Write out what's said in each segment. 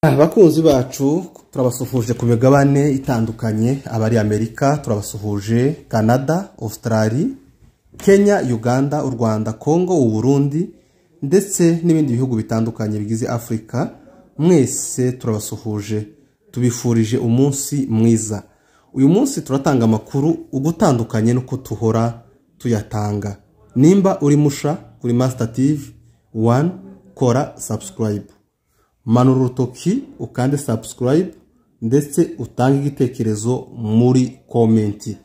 Abakunzi bacu turabasuhuje ku migabane itandukanye, abari Amerika turabasuhuje, Canada, Australia, Kenya, Uganda, u Rwanda, Congo, u Burundi ndetse n'ibindi bihugu bitandukanye bigize Afrika. Mwese turabasuhuje, tubifurije umunsi mwiza. Uyu munsi turatanga amakuru ugutandukanye nuko tuhora tuyatanga. Nimba uri musha kuri Master TV 1, kora subscribe. Manura urutoki ukande subscribe ndetse utange igitekerezo muri komenti.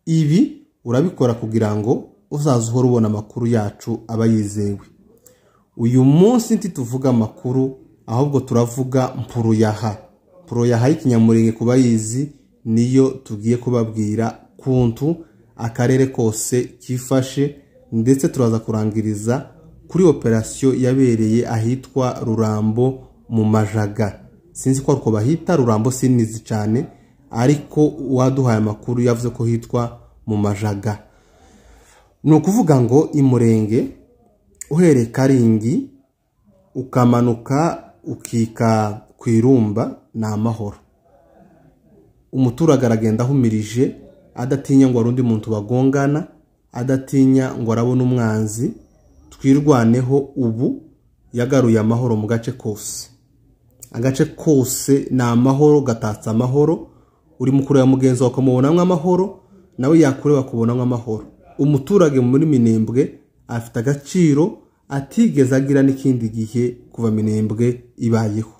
Ibi urabikora kugira ngo uzazuhora ubona amakuru yacu aba yizewe. Uyu munsi ntituvuga amakuru ahubwo turavuga mpuruyaha. Mpuruyaha y'ikinyamurenge kuba yizi niyo tugiye kubabwira kuntu akarere kose kifashe, ndetse turaza kurangiriza kuri operasiyo yabereye ahitwa Rurambo mu Majaga. Sinzi ko uko bahita Rurambo, sinizi cyane, ariko waduhaye amakuru yavuze ko hitwa mu Majaga. Ni ukuvuga ngo imurenge uhereye Karingi ukamanuka ukika kwirumba na amahoro. Umuturage aragenda ahumirije adatinya ngo arundi muntu bagongana, adatinya ngo arabona umwanzi. Twirwaneho ubu yagaruye amahoro mu gace kose. Agace kose na amahoro, gatatsa amahoro. Uri mukuru ya mugenzi wawe ukamubonamwe amahoro, nawe yakureba kubonamwe amahoro. Umuturage muri Minembwe afite agaciro atigeze agira n'ikindi gihe kuva Minembwe ibayeho.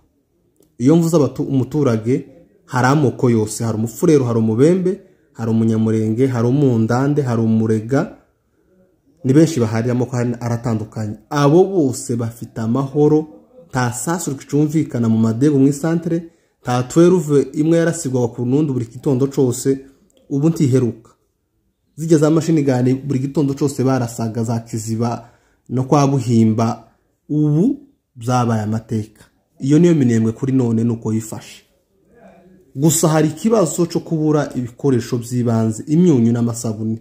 Iyo mvuze umuturage hari amoko yose, hari umufurero, hari umubembe, hari umunyamurenge, hari umundande, hari umurega, ni benshi bahari, amoko aratandukanye. Abo bose bafite amahoro, nta sasu cyumvikana mu madego mu isantere, nta tweruve imwe yarasigwa ku nundu buri gitondo cyose. Ubu ntiheruka zigeze amashini gane buri gitondo cyose barasaga za Kiziba no kwa Buhimba. Ubu byabaye amateka. Iyo niyo Minembwe kuri none nuko yifashe. Gusa hari ikibazo cyo kubura ibikoresho by'ibanze, imyunyu n'amasabune.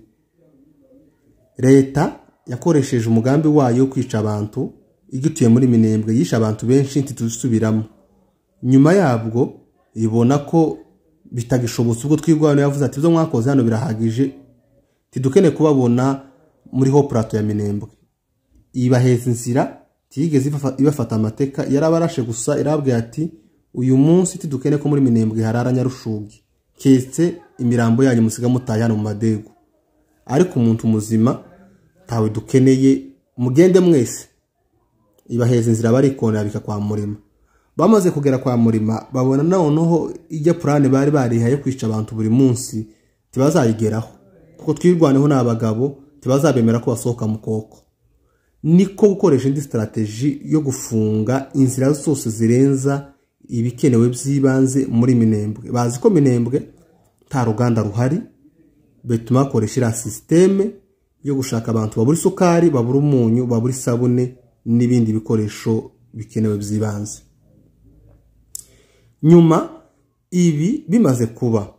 Leta yakoresheje umugambi wayo kwica abantu, igituye muri Minembwe yisha abantu benshi ntituzisubiramo. Nyuma yabwo ibona ko bitagishobotse, ubwo twirwana yavuze ati byo mwakoze hano birahagije, tidukene kubabona muri ho plateau ya Minembwe. Ibaheza inzira tigeze ibafata amateka, yarabarashe gusa irabwiye ati uyu munsi tidukene ko muri Minembwe harara Nyarushugi, ketse imirambo yanyu musiga mutaye hano mu madego. Ariko umuntu muzima tawe dukeneye, mugende mwese. Ibaheza inzira barikona bika kwa Murima. Bamaze kugera kwa Murima babona noneho ijya plane bari barihaye kwica abantu buri munsi tibazayigeraho, kuko twirwaneho n'abagabo tibazabemera ko basohoka mu koko. Niko gukoresha indi strategy yo gufunga inzira zose zirenza ibikenewe by'ibanze muri Minembwe. Bazi ko Minembwe nta ruganda ruhari, betuma bakoresha systeme yo gushaka abantu baburi sukari, baburi umunyu, baburi sabune n'ibindi bikoresho bikenewe by'ibanze. Nyuma ibi bimaze kuba,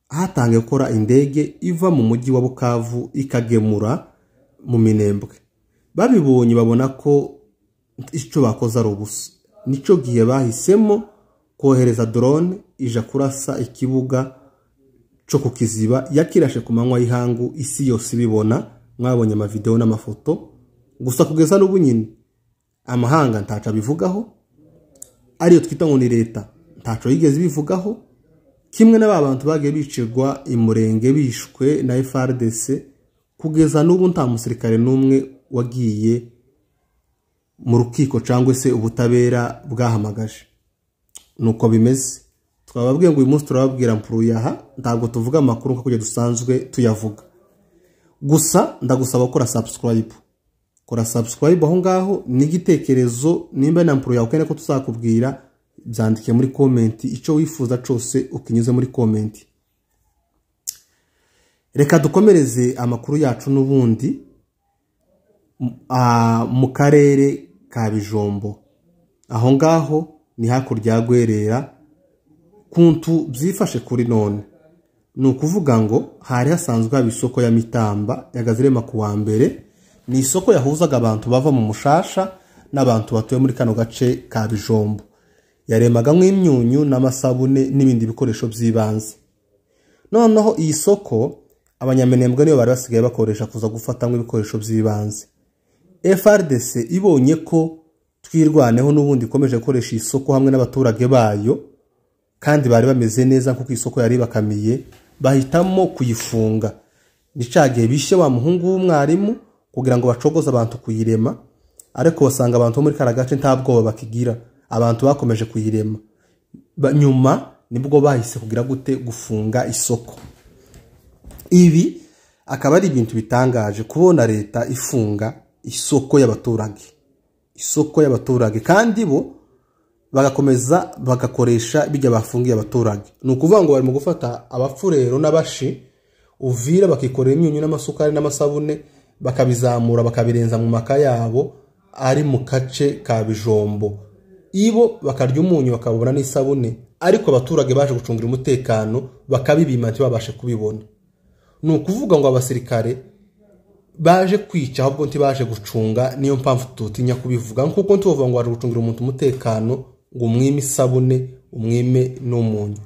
hatangiye gukora indege iva mu mujyi wa Bukavu ikagemura mu Minembwe. Babibonye babona ko icyo bakoze ari ubusa. Nico gihe bahisemo kohereza drone ija kurasa ikibuga cyo ku Kiziba, yakirashe ku manywa y'ihangu, isi yose bibona. Mwabonye amavideo n'amafoto. Gusa kugeza n'ubu nyine amahanga ntaca bivugaho, ariyo twita ngo ni leta ntaco yigeze bivugaho. Kimwe n'abantu bagiye bicirwa imurenge bishwe na FARDC, kugeza n'ubu nta musirikare n'umwe wagiye mu rukiko cyangwa se ubutabera bwahamagaje. Nuko bimeze. Twababwiye ngo uyu munsi turababwira mpuruyaha, ntabwo tuvuga amakuru nko kujya dusanzwe tuyavuga. Gusa ndagusaba gukora subscribe. Kora subscribe aho ngaho, n'igitekerezo nimba na mpuruyaha ukene ko tuzakubwira, byandike muri comment icyo wifuza cyose ukinyuze muri comment. Reka dukomereze amakuru yacu n'ubundi mu karere ka Bijombo. Aho ngaho ni hakurya Gwerera, kuntu byifashe kuri none. Ni ukuvuga ngo hari hasanzwe haba isoko ya Mitamba yagazirema ku wa mbere. Ni isoko yahuzaga abantu bava mu Mushasha n'abantu batuye muri kano gace ka Bijombo. yaremagamo imyunyu n'amasabune n'ibindi bikoresho by'ibanze. Noneho iyi soko abanyaminembwe niyo bari basigaye bakoresha kuza gufatamo ibikoresho by'ibanze. FRDC ibonye ko twirwaneho n'ubundi ikomeje gukoresha isoko hamwe n'abaturage bayo kandi bari bameze neza kuko isoko yari bakamiye, bahitamo kuyifunga. Nicagiye bishe wa muhungu w'umwarimu kugira ngo bacogoze abantu kuyirema, ariko basanga abantu muri karagace ntabwo bakigira, abantu bakomeje kuyirema. Nyuma nibwo bahise kugira gute gufunga isoko. Ibi akaba ari ibintu bitangaje kubona leta ifunga isoko y'abaturage kandi bo bagakomeza bagakoresha bijya bafungiye abaturage. Nukuvuga ngo bari mu gufata abapfurero n'abashi Uvira bakikorera imyunyu n'amasukari n'amasabune bakabizamura bakabirenza mu maka yabo ari mu kace ka Bijombo. Ibo bakarya umunyu bakabona n'isabune, ariko abaturage baje gucungira umutekano bakabibima ntibabashe kubibona. Nukuvuga ngo abasirikare baje kwica ahubwo ntibaje gucunga, niyo mpamvu tutinya kubivuga kuko ntuvuga ngo baje gucungira umuntu umutekano ngo umwime isabune umwime n'umunyu.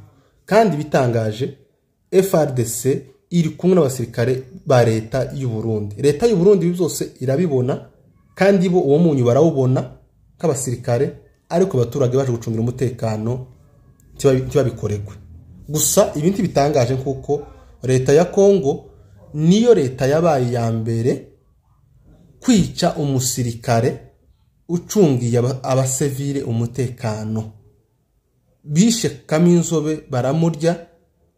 Kandi bitangaje FRDC iri kumwe n'abasirikare ba leta y'u Burundi. Leta y'u Burundi byose irabibona kandi bo uwo munyu barawubona k'abasirikare, ariko abaturage baje gucungira umutekano ntibabikoregwe. Gusa ibintu bitangaje kuko leta ya Kongo niyo leta yabaye ya mbere kwica umusirikare ucungiye abasivile umutekano. Bishe Kaminzobe baramurya,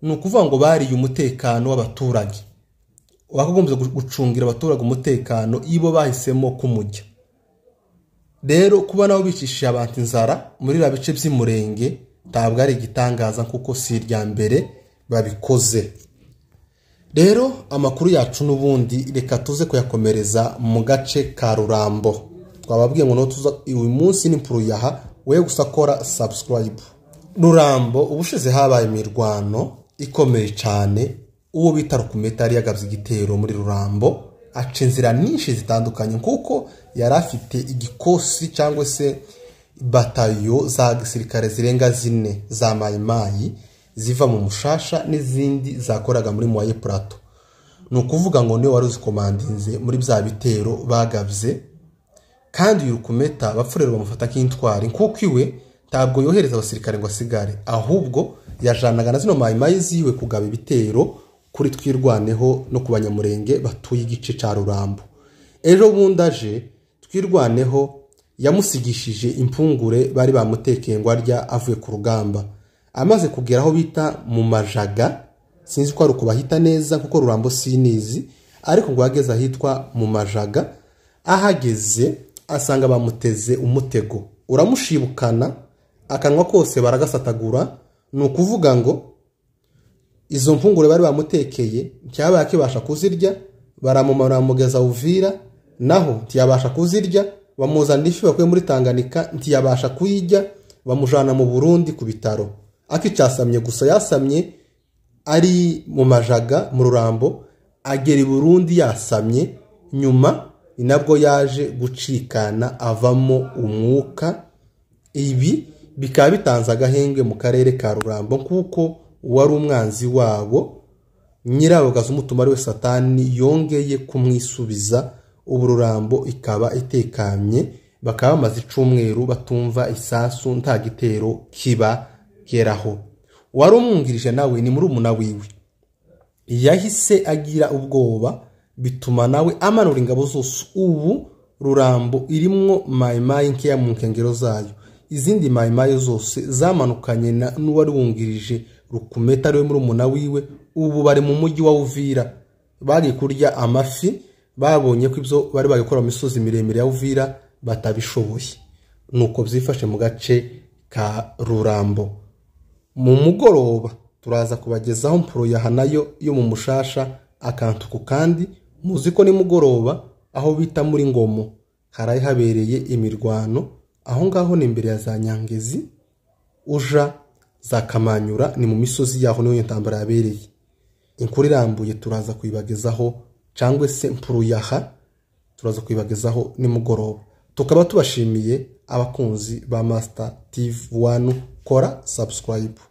nukuvuga ngo bariye umutekano w'abaturage. Wakagombye gucungira abaturage umutekano, ibo bahisemo kumujya. Rero kuba naho bicishije abantu inzara muri rabice by'imurenge ntabwo ari igitangaza kuko si irya mbere babikoze. Rero amakuru yacu n'ubundi reka tuze kuyakomereza mu gace ka Rurambo. Twababwiye ngo no tuza uyu munsi n'impuru yaha we gusakora subscribe. Rurambo ubushize habaye imirwano ikomeye cyane, uwo bita Rukumeta yari yagabye igitero muri Rurambo, aca inzira nyinshi zitandukanye kuko yari afite igikosi cyangwa se batayo za gisirikare zirenga 4 za mayimayi ziva mu Mushasha n'izindi zakoraga muri Moye Plateau. Nukuvuga ngo niwe wari uzikomandinze muri bya bitero bagabye, kandi uyu Rukumeta bapfurero bamufata k'intwari kuko iwe ntabwo yohereza abasirikare ngo asigare, ahubwo yajanaga na zino mayimayi ziwe kugaba ibitero kuri twirwaneho no kubanyamurenge batuye igice ca Rurambo. Ejo bundaje twirwaneho yamusigishije impungure bari bamutekeye ngo arya avuye ku rugamba. Amaze kugera aho bita mu Majaga, sinzi ko ari kubahita neza kuko Rurambo sinizi, ariko ngo ageze ahitwa mu Majaga, ahageze asanga bamuteze umutego uramushibukana, akanwa kose baragasatagura. Nukuvuga ngo izo mpungure bari bamutekeye cyabaye akibasha kuzirya, baramumara mugeza Uvira naho ntiyabasha kuzirya, bamuzana ifi bakuye muri Tanganyika ntiyabasha kuyijya, bamujana mu Burundi ku bitaro. Akicasamye gusa yasamye ari mu Majaga mu Rurambo, agera i Burundi yasamye, nyuma inabwo yaje gucikana avamo umwuka. Ibi bikaba bitanze agahenge mu karere ka Rurambo kuko wari umwanzi wabo nyirabogaza umutumari we Satani yongeye kumwisubiza. Ubu Rurambo ikaba itekanye, bakaba bamaze icumweru batumva isasu nta gitero kiba geraho. Wari umwungirije nawe ni muri umuna wiwe yahise agira ubwoba, bituma nawe amanura ingabo zose. Ubu Rurambo irimwo mayimayi nkeya mu nkengero zayo, izindi mayimayi zose zamanukanye n'uwari wungirije Rukumeta ari muri umuna wiwe. Ubu bari mu mujyi wa Uvira bari kurya amafi, babonye ko ibyo bari bagikora mu misozi miremire ya Uvira batabishoboye. Nuko byifashe mu gace ka Rurambo. Mu mugoroba turaza kubagezaho mpuro yahanayo yo mu Mushasha akantu ku kandi. Muzi ko ni mugoroba aho bita muri Ngomo haraye habereye imirwano, aho ngaho ni imbere ya za Nyangezi uja za Kamanyura, ni mu misozi yaho niyo ntambara yabereye. Inkuru irambuye turaza kuyibagezaho cyangwa se mpuru yaha turaza kuyibagezaho ni mugoroba. Tukaba tubashimiye abakunzi ba Master TV 1 kora subscribe.